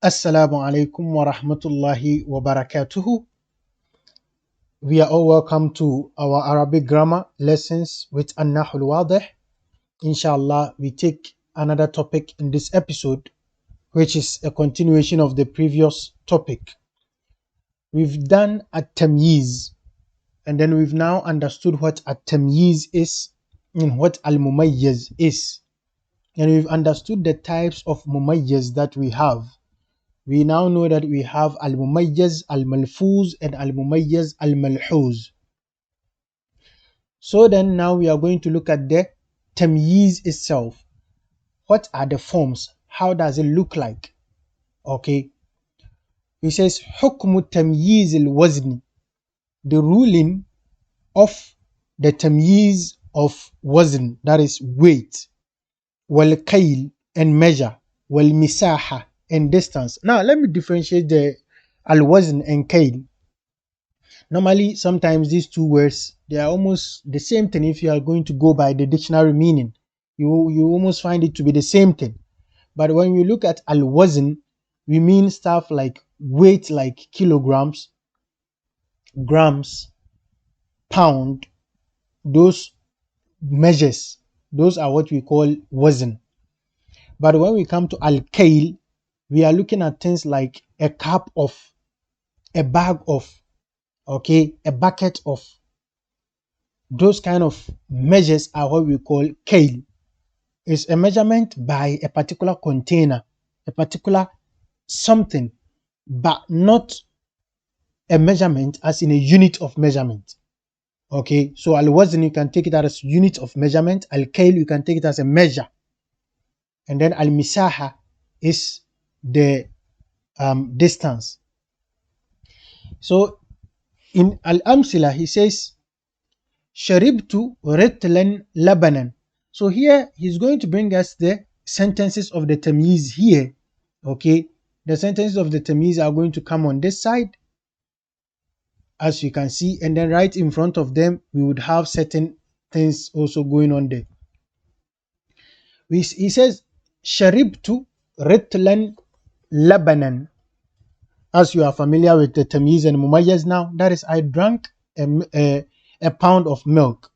Assalamu alaikum wa rahmatullahi wa barakatuhu. We are all welcome to our Arabic grammar lessons with النحو الواضح. Inshallah, we take another topic in this episode, which is a continuation of the previous topic. We've done تمييز, and then we've now understood what تمييز is and what المميز is. And we've understood the types of مميز that we have. We now know that we have al-mumayyiz, al-malfuz, and al-mumayyiz, al-malhuz. So then now we are going to look at the tamyiz itself. What are the forms? How does it look like? Okay. He says, حكم تمييز الوزن, the ruling of the tamyiz of wazn, that is weight, والكيل, and measure, والمساحة, and distance. Now let me differentiate the al-wazn and kail. Normally, sometimes these two words, they are almost the same thing. If you are going to go by the dictionary meaning, you almost find it to be the same thing. But when we look at al-wazn, we mean stuff like weight, like kilograms, grams, pound. Those measures, those are what we call wazn. But when we come to al-kail, we are looking at things like a cup of, a bag of, okay, a bucket of. Those kind of measures are what we call kail. It's a measurement by a particular container, a particular something, but not a measurement as in a unit of measurement. Okay, so al-wazn, you can take it as unit of measurement. Al-kail, you can take it as a measure. And then al-misaha is the distance. So in al-amsila, he says, Sharibtu ritlan labanan. So here he's going to bring us the sentences of the tamyiz here. Okay, the sentences of the tamyiz are going to come on this side, as you can see, and then right in front of them we would have certain things also going on there. He says, Sharibtu ritlan labanan. As you are familiar with the tamyiz and mumayyiz now, that is, I drank a pound of milk.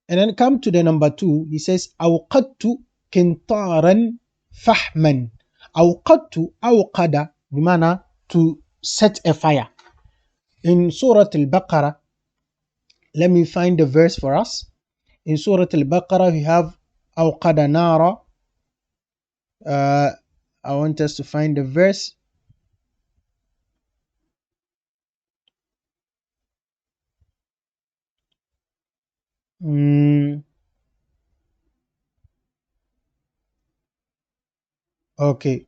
And then come to the number 2, he says, أوقدت كنطارا فحما. أوقدت, أوقد, بمعنى to set a fire. In Surah Al-Baqarah, let me find the verse for us. In Surah Al-Baqarah, we have أوقد نارا. I want us to find the verse. Okay.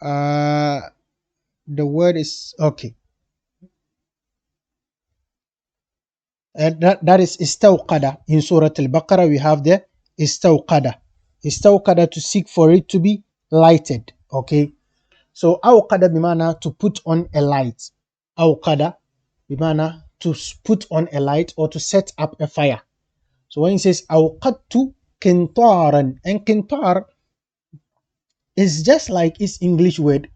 The word is okay. That is istawqada. In Surah Al-Baqarah, we have the istawqada. Istawqada, to seek for it to be lighted. Okay. So awqada bimana to put on a light. Awqada bimana to put on a light or to set up a fire. So when he says awqadtu kintaran, and kintar is just like its English word,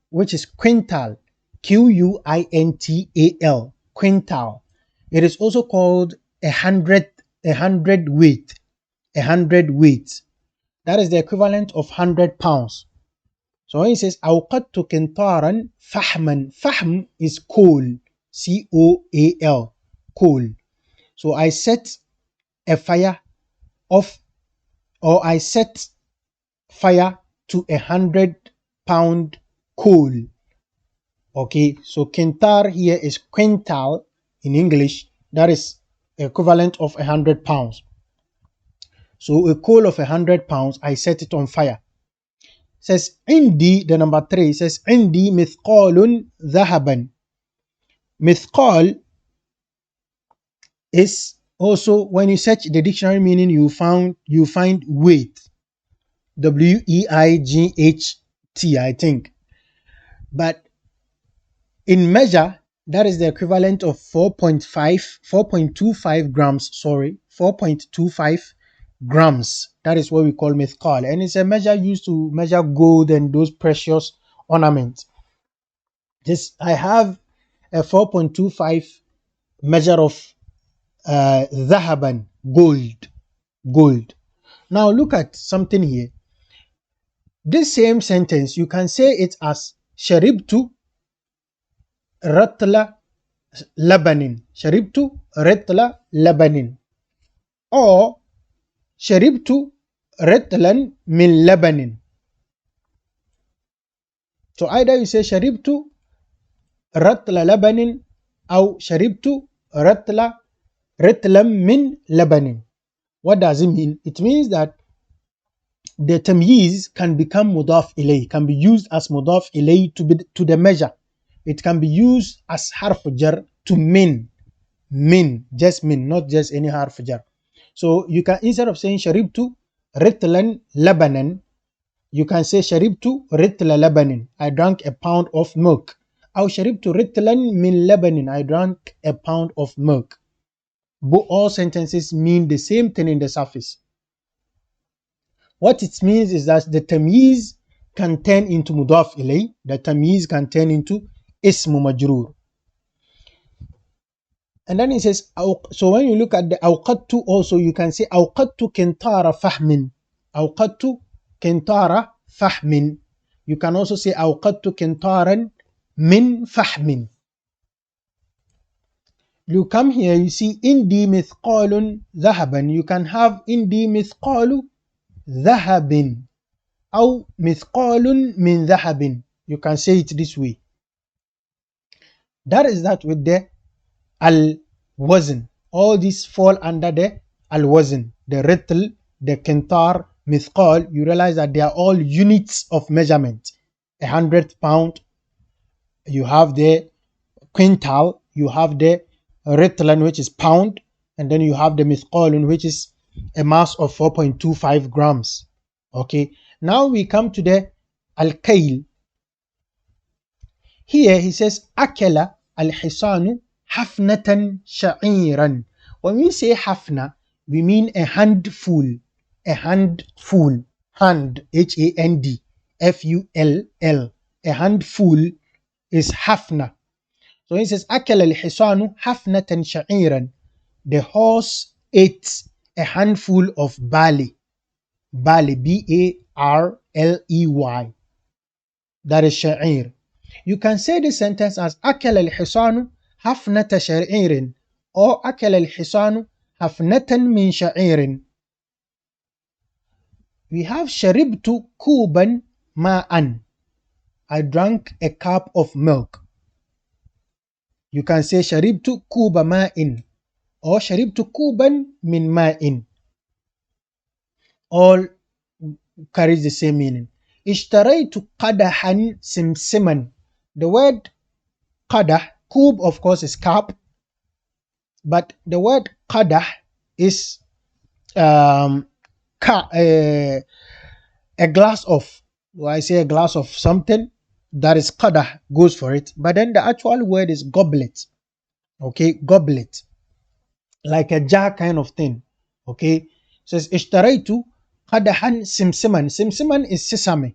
which is quintal, Quintal, quintal. It is also called a hundred weight, a 100 weight. That is the equivalent of 100 pounds. So when he says awqadtu kintaran fahman, fahm is coal, coal, coal. So I set a fire of, or I set fire to 100-pound coal. Okay, so kintar here is quintal in English. That is equivalent of 100 pounds. So a coal of 100 pounds, I set it on fire. It says indi, the number 3 says indi mithqalun dhahaban. Mithqal is also, when you search the dictionary meaning, you find weight, weight, I think. But in measure, that is the equivalent of 4.25 grams. 4.25 grams. That is what we call mithqal, and it's a measure used to measure gold and those precious ornament. This I have a 4.25 measure of dhahaban, gold. Now look at something here. This same sentence, you can say it as sharibtu ratla labanin. Sharibtu ratla labanin. Or sharibtu ratlan min labanin. So either you say sharibtu ratla labanin or sharibtu ratlam min labanin. What does it mean? It means that the tamyiz can become mudaf ilay, can be used as mudaf ilay to the measure. It can be used as harf jar to min, just min, not just any harf jar. So you can, instead of saying sharibtu ritlan labanan, you can say sharibtu ritla labanin, I drank a pound of milk. Or sharibtu ritlan min labanin, I drank a pound of milk. But all sentences mean the same thing in the surface. What it means is that the tamyiz can turn into mudaf ilay, the tamyiz can turn into ismu majroor. And then it says, so when you look at the awqadtu also, you can say awqadtu kintara fahmin. Awqadtu kintara fahmin. You can also say awqadtu kintaran min fahmin. You come here, you see indi mithqalun dhahaban. You can have indi mithqalu dhahabin or mithqalun min dhahabin. You can say it this way. That is that with the al-wazn. All these fall under the al-wazn. The ritl, the kintar, mithqal. You realize that they are all units of measurement. 100 pound. You have the quintal. You have the ritlan, which is pound. And then you have the mithqalun, which is a mass of 4.25 grams. Okay. Now we come to the al-kail. Here he says, akala al-hisanu hafnatan sha'iran. When we say hafna, we mean a handful. A handful. Hand, H-A-N-D, F-U-L-L. A handful is hafna. So he says, akala al-hisanu hafnatan sha'iran. The horse ate a handful of barley. Barley, B-A-R-L-E-Y. That is sha'ir. You can say the sentence as akala al-hisanu hafnata sha'irin or akala al-hisanu hafnatan min sha'irin. We have sharibtu kuban ma'an. I drank a cup of milk. You can say sharibtu kuba ma'in or sharibtu kuban min ma'in. All carries the same meaning. Ishtaraytu qadahan simsiman. The word qadah, kub of course is cup, but the word qadah is a glass of, I say a glass of something, that is qadah, goes for it. But then the actual word is goblet. Okay, goblet. Like a jar kind of thing. Okay, it says ishtaraytu qadahan simsiman. Simsiman is sesame.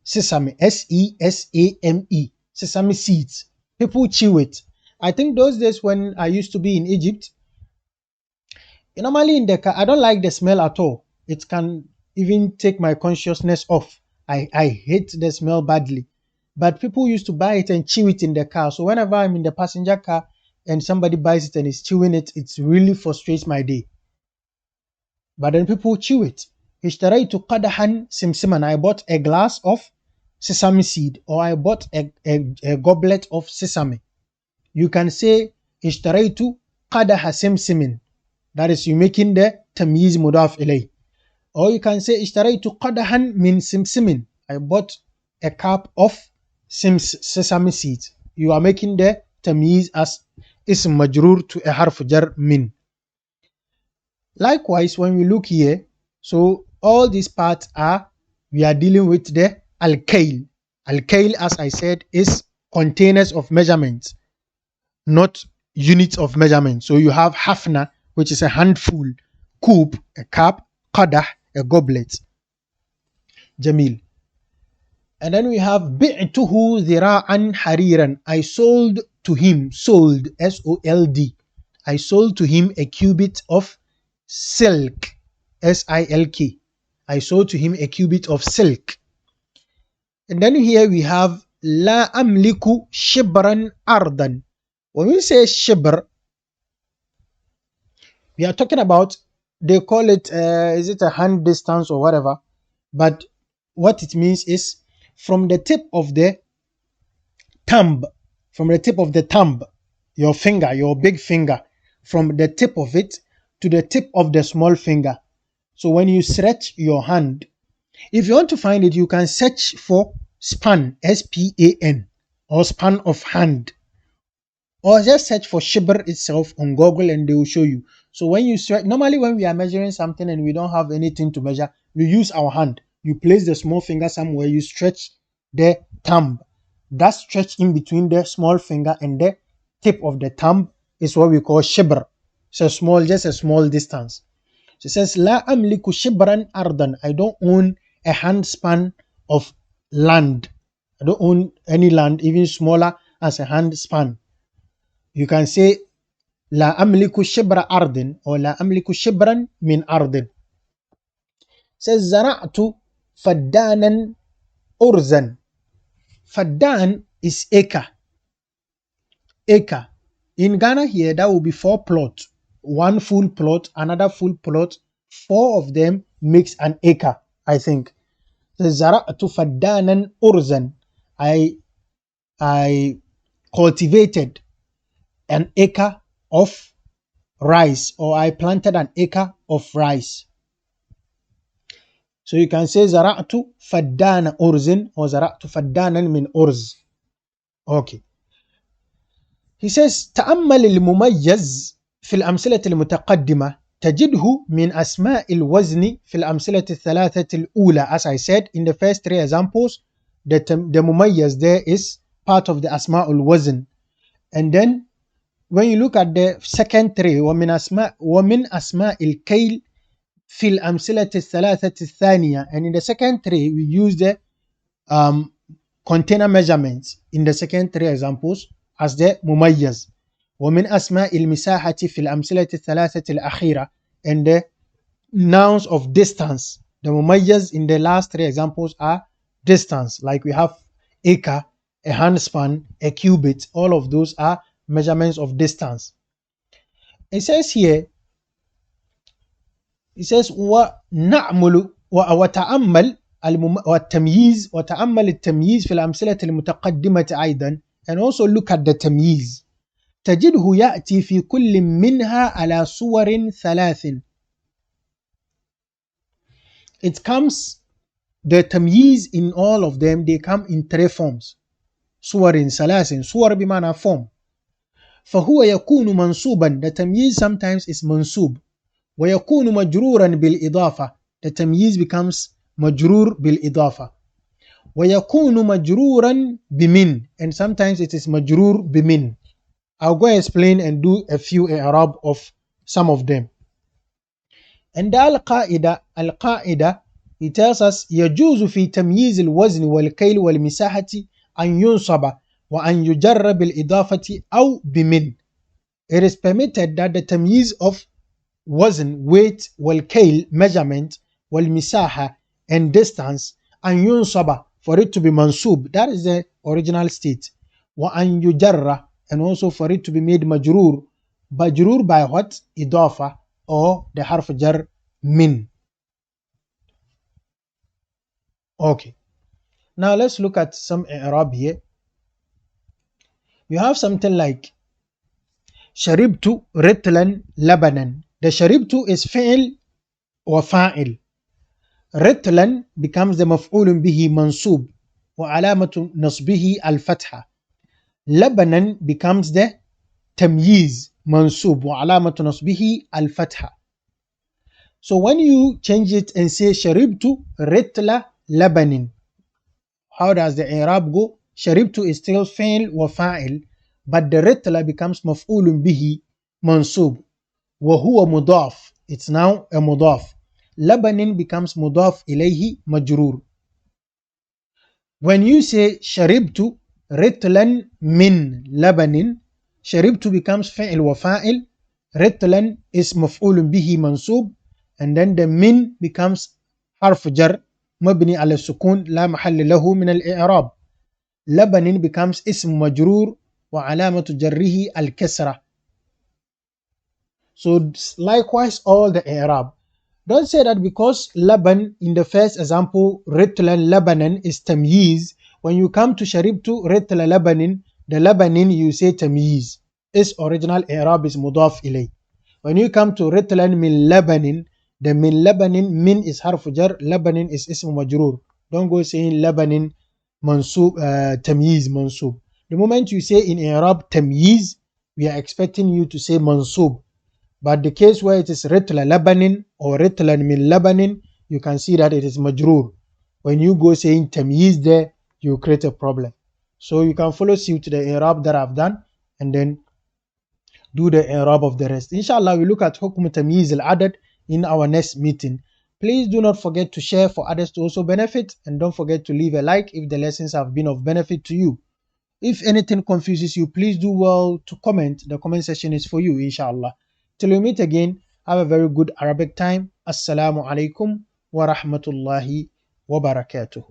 Sesame, S-E-S-A-M-E. Sesame seeds. People chew it. I think those days when I used to be in Egypt, normally in the car, I don't like the smell at all. It can even take my consciousness off. I hate the smell badly. But people used to buy it and chew it in the car. So whenever I'm in the passenger car and somebody buys it and is chewing it, it really frustrates my day. But then people chew it. Ishtaraytu qadahan simsiman. I bought a glass of sesame seed, or I bought a goblet of sesame. You can say ishtaraytu qadaha simsimin. That is, you making the tamyiz mudaf ilay. Or you can say ishtaraytu qadahan min simsimin. I bought a cup of sesame seeds. You are making the tamyiz as ism majroor to a harf jar min. Likewise, when we look here, so all these parts are, we are dealing with the al-kail. Al-kail, as I said, is containers of measurements, not units of measurement. So you have hafna, which is a handful, kub, a cup, qadah, a goblet. Jamil. And then we have بِعْتُهُ ذِرَاعًا حَرِيرًا. I sold to him, sold, S-O-L-D. I sold to him a cubit of silk, S-I-L-K. I sold to him a cubit of silk. And then here we have لا أملك شبرا أرضا. When we say shibr, we are talking about, they call it, is it a hand distance or whatever? But what it means is from the tip of the thumb, your finger, your big finger, from the tip of it to the tip of the small finger. So when you stretch your hand, if you want to find it, you can search for span, S-P-A-N, or span of hand, or just search for shibr itself on Google and they will show you. So when you stretch, normally when we are measuring something and we don't have anything to measure, we use our hand. You place the small finger somewhere, you stretch the thumb. That stretch in between the small finger and the tip of the thumb is what we call shibr. So small, just a small distance. So it says, La amliku shibran ardan. I don't own a handspan of land. I don't own any land, even smaller as a handspan. You can say, La amliku shibra ardin, or La amliku shibran min ardin. It says, Zara'tu faddanan urzan. Faddan is acre. Acre. In Ghana here, that will be 4 plots. One full plot, another full plot. 4 of them makes an acre, I think. Zara'tu faddanan urzan. I cultivated an acre of rice, or I planted an acre of rice. So you can say Zara'tu faddana urzin, or Zara'tu faddanan min urz. Okay. He says تأمل المميز في الأمثلة المتقدمة تجده من أسماء الوزن في الأمثلة الثلاثة الأولى. As I said in the first 3 examples, the مميز there is part of the أسماء الوزن. And then when you look at the second 3, ومن أسماء الكيل في الأمثلة الثلاثة الثانية. And in the second 3, we use the container measurements in the second 3 examples as the مميز. ومن أسماء المساحة في الأمثلة الثلاثة الأخيرة. And the nouns of distance, the مميز in the last 3 examples are distance, like we have acre, a handspan, a cubit. All of those are measurements of distance. It says here, it says ونعمل وتأمل والتمييز وتأمل التمييز في الأمثلة المتقدمة أيضا. And also look at the تمييز. تجده يأتي في كل منها على صور 3. It comes, the تمييز in all of them, they come in 3 forms. صور 3. صور بمعنى form. فهو يكون منصوبا. The تمييز sometimes is منصوب. ويكون مجرورا بالإضافة. The تمييز becomes مجرور بالإضافة. ويكون مجرورا بمن. And sometimes it is مجرور بمن. I'll go explain and do a few i'rab of some of them. And القاعدة, he tells us يجوز في تمييز الوزن والكيل والمساحة أن ينصب وأن يجر بالإضافة أو بمن. It is permitted that the تمييز of وزن, weight, والكيل, measurement, والمساحة, and distance, أن ينصب, for it to be mansub, that is the original state. وأن يجر, and also for it to be made majrur. Majrur by what? Idafa, or the harf jar min. Okay. Now let's look at some i'rab here. You have something like شربت رتلا لبنا. The شربت is فعل وفاعل. رتلا becomes the مفعول به منصوب وعلامة نصبه الفتحة. لبنا becomes the تمييز منصوب وعلامة نصبه الفتحة. So when you change it and say شربت رتل لبن, how does the i'rab go? شربت is still فعل وفاعل, but the رتل becomes مفعول به منصوب وهو مضاف. It's now a مضاف. لبن becomes مضاف إليه مجرور. When you say شربت رطلا من لبن, شربت becomes فعل وفاعل, رطلا is مفعول به منصوب, and then the من becomes حرف جر مبني على السكون لا محل له من الإعراب. لبن becomes اسم مجرور وعلامة جره الكسرة. So likewise all the i'rab. Don't say that because laban in the first example ritlan labanan is tamyiz. When you come to sharibtu ritla labanin, the labanin you say tamyiz. Its original i'rab is mudaf ilay. When you come to ritlan min labanin, the min labanin, min is harf jar, labanin is ism majrur. Don't go saying labanin mansub, tamyiz mansub. The moment you say in i'rab tamyiz, we are expecting you to say mansub. But the case where it is ritla labanin or ritlan min labanin, you can see that it is majroor. When you go saying tamyiz there, you create a problem. So you can follow suit to the i'rab that I've done and then do the i'rab of the rest. Inshallah, we look at hukm tamyiz al-adad in our next meeting. Please do not forget to share for others to also benefit, and don't forget to leave a like if the lessons have been of benefit to you. If anything confuses you, please do well to comment. The comment section is for you, inshallah. Till we meet again, have a very good Arabic time. Assalamu alaikum wa rahmatullahi wa barakatuh.